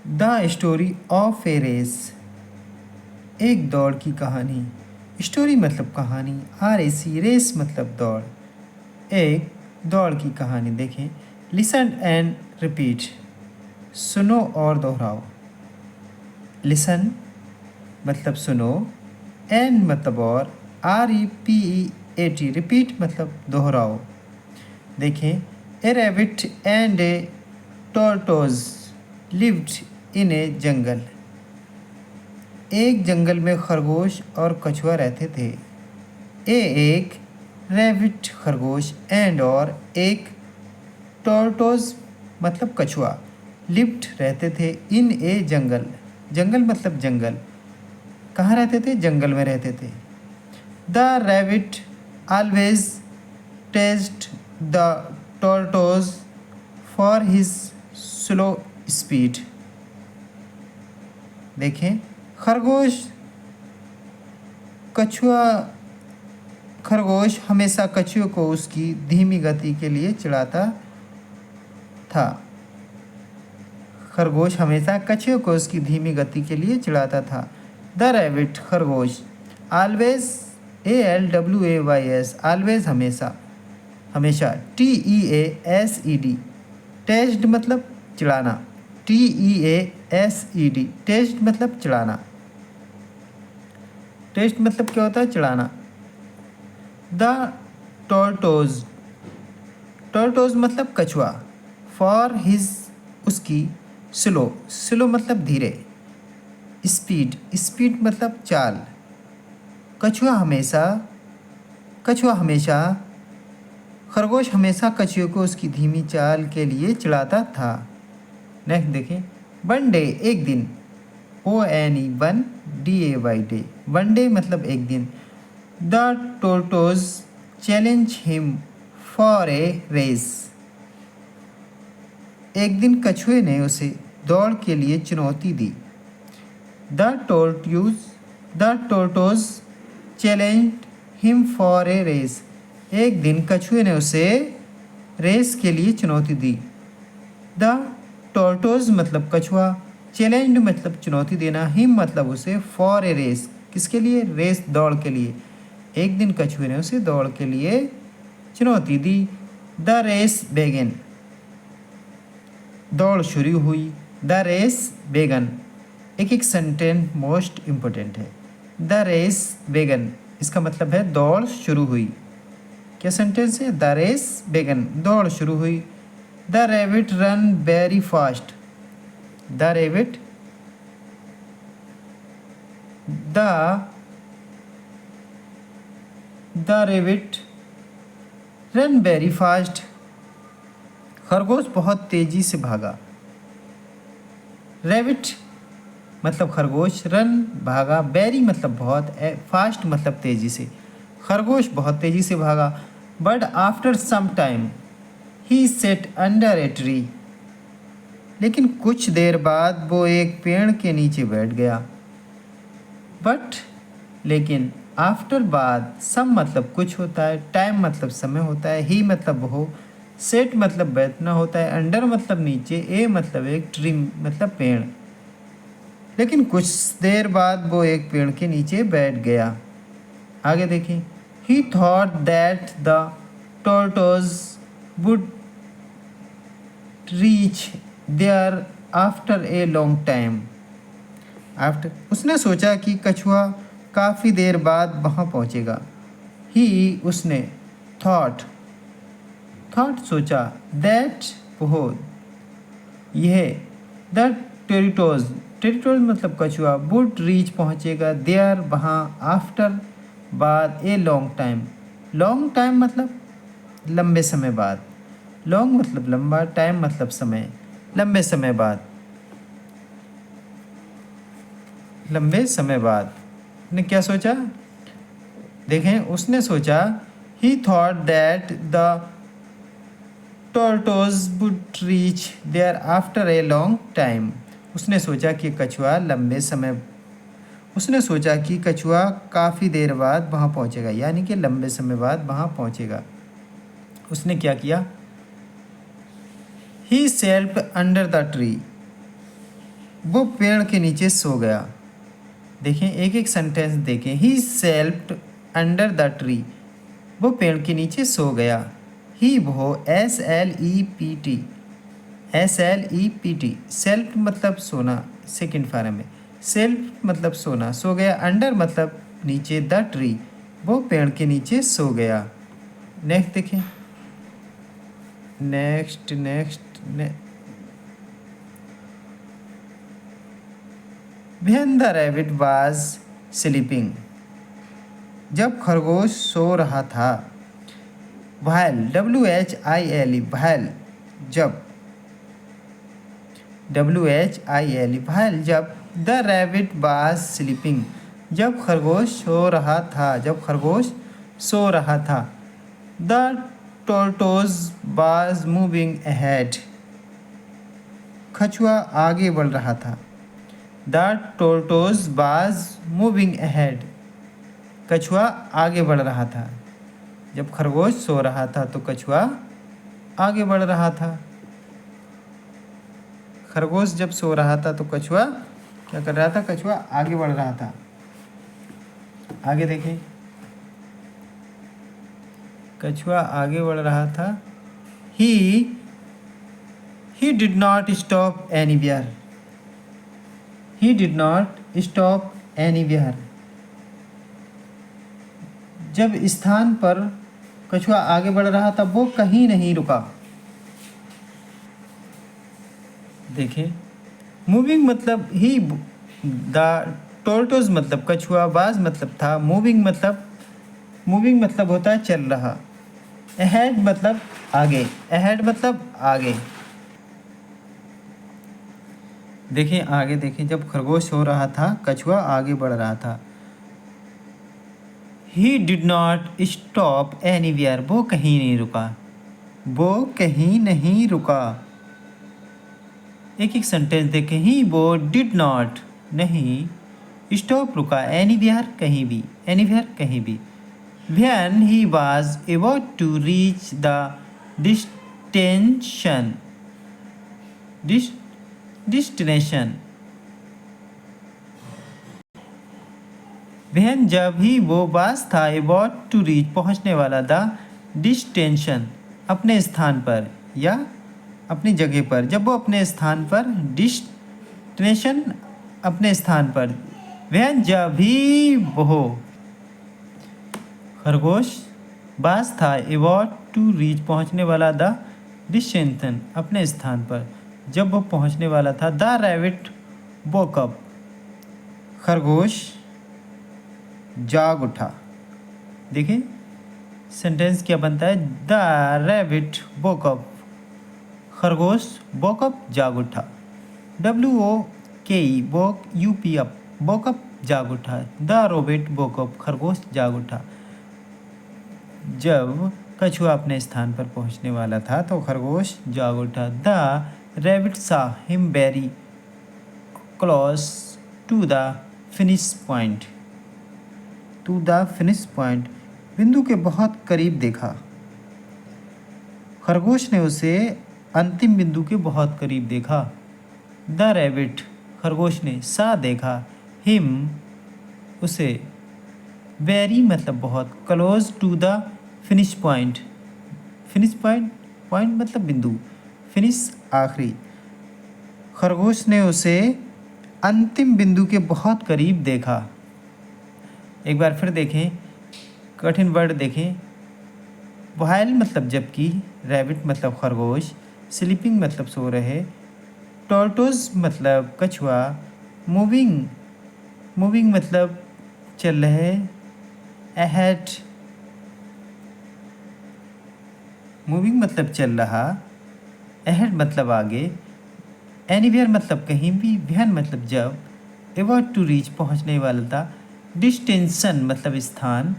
The story of a race. एक दौड़ की कहानी। स्टोरी मतलब कहानी, RAC रेस मतलब दौड़। एक दौड़ की कहानी देखें। लिसन एंड रिपीट, सुनो और दोहराओ। लिसन मतलब सुनो, एंड मतलब और, REPEAT रिपीट मतलब दोहराओ। देखें, a rabbit and a tortoise lived in a jungle. एक जंगल में खरगोश और कछुआ रहते थे। एक रैबिट खरगोश एंड और एक टॉर्टोज मतलब कछुआ लिव्ड रहते थे इन ए जंगल। जंगल मतलब जंगल। कहाँ रहते थे? जंगल में रहते थे। The rabbit always test the tortoise for his slow speed. देखें, खरगोश हमेशा कछुए को उसकी धीमी गति के लिए चिढ़ाता था। खरगोश हमेशा कछुए को उसकी धीमी गति के लिए चिढ़ाता था। द रैबिट खरगोश ऑलवेज ALWAYS ऑलवेज हमेशा, हमेशा TEASED टेस्ड मतलब चिढ़ाना, TEASED टेस्ट मतलब चिढ़ाना। टेस्ट मतलब क्या होता है? चिढ़ाना। द टॉर्टोज, टॉर्टोज मतलब कछुआ, फॉर हिज उसकी, स्लो मतलब धीरे, स्पीड मतलब चाल। कछुआ हमेशा, खरगोश हमेशा कछुए को उसकी धीमी चाल के लिए चिढ़ाता था। नेक्स्ट देखें, वन डे एक दिन, ONE डे, वन डे मतलब एक दिन। The tortoise challenge him for a race. एक दिन कछुए ने उसे दौड़ के लिए चुनौती दी। The tortoise challenge him for a race. एक दिन कछुए ने उसे रेस के लिए चुनौती दी। द टोर्टोज मतलब कछुआ, चैलेंज मतलब चुनौती देना, हिम मतलब उसे, फॉर ए रेस किसके लिए? रेस दौड़ के लिए। एक दिन कछुए ने उसे दौड़ के लिए चुनौती दी। द रेस बेगन, दौड़ शुरू हुई। द रेस बेगन, एक सेंटेंस मोस्ट इम्पोर्टेंट है। द रेस बेगन इसका मतलब है दौड़ शुरू हुई। क्या सेंटेंस है? द रेस बेगन, दौड़ शुरू हुई। The rabbit run very fast. The rabbit, the rabbit run very fast, खरगोश बहुत तेजी से भागा। रैबिट मतलब खरगोश, रन भागा, वेरी मतलब बहुत, फास्ट मतलब तेजी से। खरगोश बहुत तेजी से भागा। But after some time he sat under a tree. लेकिन कुछ देर बाद वो एक पेड़ के नीचे बैठ गया। बट लेकिन, आफ्टर बाद, सम मतलब कुछ होता है, टाइम मतलब समय होता है, ही मतलब वो, सेट मतलब बैठना होता है, अंडर मतलब नीचे, ए मतलब एक, ट्री मतलब पेड़। लेकिन कुछ देर बाद वो एक पेड़ के नीचे बैठ गया। आगे देखें, he thought that the tortoise would reach there after a long time. उसने सोचा कि कछुआ काफ़ी देर बाद वहाँ पहुँचेगा। उसने, थॉट सोचा, दैट वो, यह, द टेरिटोज मतलब कछुआ, वुड रीच पहुँचेगा, देयर वहाँ, आफ्टर बाद, ए लॉन्ग टाइम मतलब लंबे समय बाद। लॉन्ग मतलब लंबा, टाइम मतलब समय, लंबे समय बाद। ने क्या सोचा? देखें, उसने सोचा, he thought that the tortoise would reach there after a long time. उसने सोचा कि कछुआ काफ़ी देर बाद वहाँ पहुँचेगा, यानी कि लंबे समय बाद वहाँ पहुँचेगा। उसने क्या किया? ही सेल्फ अंडर द ट्री। वो पेड़ के नीचे सो गया। देखें, एक एक सेंटेंस देखें। ही सेल्फ्ड अंडर द ट्री, वो पेड़ के नीचे सो गया। ही वो SLEPT, SLEPT, सेल्फ मतलब सोना, सेकंड फॉर्म में। सेल्फ मतलब सोना, सो गया। अंडर मतलब नीचे, द ट्री, वो पेड़ के नीचे सो गया। नेक्स्ट देखें, next when the rabbit was sleeping, जब खरगोश सो रहा था। व्हाइल, WHILE, व्हाइल, जब, WHILE, व्हाइल, जब। द रैबिट वाज स्लीपिंग, जब खरगोश सो रहा था, जब खरगोश सो रहा था। द टोरटोज वाज मूविंग अहेड, कछुआ आगे बढ़ रहा था। द टोरटोज वाज मूविंग अहेड, कछुआ आगे बढ़ रहा था। जब खरगोश सो रहा था तो कछुआ आगे बढ़ रहा था। खरगोश जब सो रहा था तो कछुआ क्या कर रहा था? कछुआ आगे बढ़ रहा था। आगे देखें, कछुआ आगे बढ़ रहा था। He did not stop anywhere, he did not stop anywhere, जब स्थान पर कछुआ आगे बढ़ रहा था वो कहीं नहीं रुका। देखें, मूविंग मतलब ही, द टोरटोज मतलब कछुआ, वाज मतलब था, मूविंग मतलब होता है चल रहा। अहेड मतलब आगे, अहेड मतलब आगे। देखें, आगे देखें, जब खरगोश सो रहा था कछुआ आगे बढ़ रहा था। He did not stop anywhere, वो कहीं नहीं रुका, वो कहीं नहीं रुका। एक एक सेंटेंस देखें। ही वो डिड नॉट नहीं, स्टॉप रुका, एनीवेयर कहीं भी, एनीवेयर कहीं भी। When he was about to reach the distention, destination. When जब ही वो वाज था, अबाउट टू रीच पहुंचने वाला, द डिस्टेंशन अपने स्थान पर या अपनी जगह पर। जब वो अपने स्थान पर, डिस्टिनेशन अपने स्थान पर। व्हेन जब भी वो खरगोश बास था, अबाउट टू रीच पहुंचने वाला, द डिस्टेंशन अपने स्थान पर। जब वो पहुंचने वाला था। द रैबिट वोक अप, खरगोश जाग उठा। देखिए सेंटेंस क्या बनता है? द रैबिट वोक अप, खरगोश वोक अप जाग उठा। WOKE वोक, UP अप, वोक अप जाग उठा। द रैबिट वोक अप, खरगोश जाग उठा। जब कछुआ अपने स्थान पर पहुंचने वाला था तो खरगोश जाग उठा। The rabbit saw him very close to the finish point, to the finish point, बिंदु के बहुत करीब देखा। खरगोश ने उसे अंतिम बिंदु के बहुत करीब देखा। द रैबिट, खरगोश ने, सा देखा, हिम उसे, वेरी मतलब बहुत, close to the finish point, finish point, point मतलब बिंदु, फिनिश आखिरी। खरगोश ने उसे अंतिम बिंदु के बहुत करीब देखा। एक बार फिर देखें, कठिन वर्ड देखें। व्हाइल मतलब जबकि, रैबिट मतलब खरगोश, स्लीपिंग मतलब सो रहे, टॉर्टोज मतलब कछुआ, मूविंग मतलब चल रहे, अहेड मूविंग मतलब चल रहा, अहेड मतलब आगे, एनीवेयर मतलब कहीं भी, व्हेन मतलब जब, अबाउट टू रीच पहुंचने वाला था, डिस्टेंशन मतलब स्थान,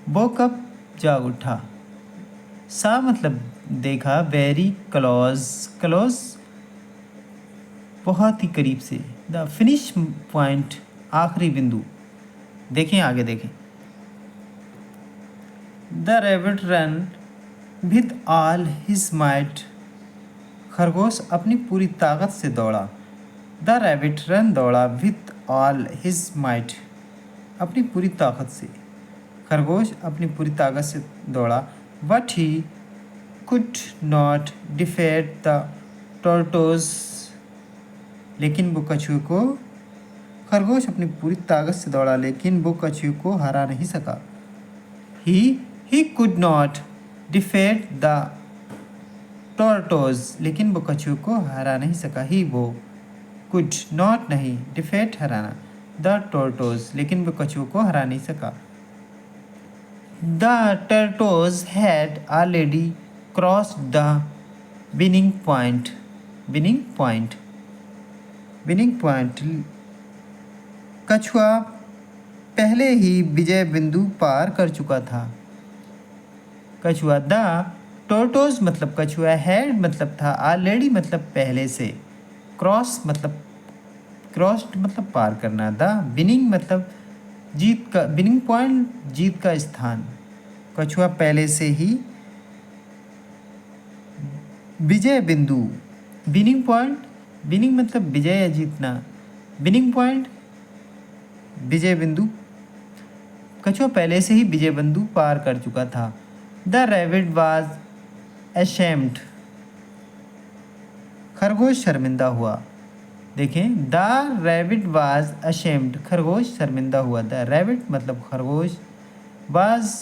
वोक अप जाग उठा, सा मतलब देखा, वेरी क्लोज, क्लोज बहुत ही करीब से, द फिनिश पॉइंट आखिरी बिंदु। देखें, आगे देखें। The rabbit run with all his might, खरगोश अपनी पूरी ताकत से दौड़ा। द रैबिट रन दौड़ा विथ ऑल हिज माइट, अपनी पूरी ताकत से। खरगोश अपनी पूरी ताकत से दौड़ा। But he could not defeat the tortoise, लेकिन वो कछुए को, खरगोश अपनी पूरी ताकत से दौड़ा लेकिन वो कछुए को हरा नहीं सका। He could not defeat the tortoise, लेकिन वो कछुए को हरा नहीं सका। ही वो कुड नॉट नहीं, डिफेट हराना, द टोरटोज, लेकिन वो कछुए को हरा नहीं सका। The tortoise had already crossed the winning point, winning point, winning point, कछुआ पहले ही विजय बिंदु पार कर चुका था। कछुआ, द टोरटोज मतलब कछुआ, हैड मतलब था, ऑलरेडी मतलब पहले से, क्रॉस मतलब क्रॉस्ड मतलब पार करना, द विनिंग मतलब जीत का, विनिंग पॉइंट जीत का स्थान। कछुआ पहले से ही विजय बिंदु, विनिंग पॉइंट, विनिंग मतलब विजय या जीतना, विनिंग पॉइंट विजय बिंदु, कछुआ पहले से ही विजय बिंदु पार कर चुका था। द रैबिट वाज अशेम्ड, खरगोश शर्मिंदा हुआ। देखें, द रैबिट वाज अशेम्ड, खरगोश शर्मिंदा हुआ। द रैबिट मतलब खरगोश, वाज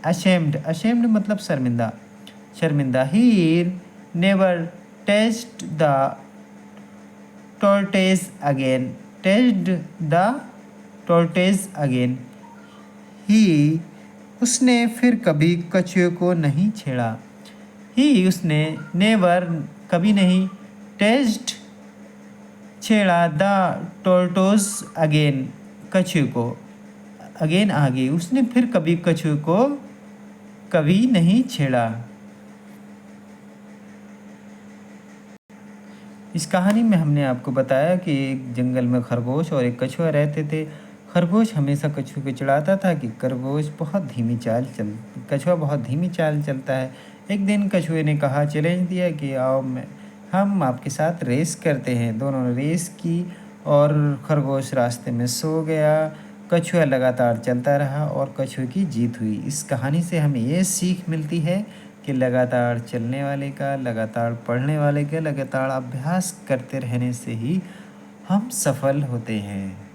अशेम्ड, अशेम्ड मतलब शर्मिंदा, शर्मिंदा। He never test the tortoise again, test the tortoise again. He उसने फिर कभी कछुए को नहीं छेड़ा। ही उसने, नेवर कभी नहीं, टेस्ट छेड़ा, द टोर्टोज अगेन कछुए को, अगेन आगे, उसने फिर कभी कछुए को कभी नहीं छेड़ा। इस कहानी में हमने आपको बताया कि एक जंगल में खरगोश और एक कछुआ रहते थे। खरगोश हमेशा कछुए को चिढ़ाता था कि खरगोश बहुत धीमी चाल चल, कछुआ बहुत धीमी चाल चलता है। एक दिन कछुए ने कहा, चैलेंज दिया कि आओ हम आपके साथ रेस करते हैं। दोनों ने रेस की और खरगोश रास्ते में सो गया। कछुआ लगातार चलता रहा और कछुए की जीत हुई। इस कहानी से हमें ये सीख मिलती है कि लगातार चलने वाले का, लगातार पढ़ने वाले का, लगातार अभ्यास करते रहने से ही हम सफल होते हैं।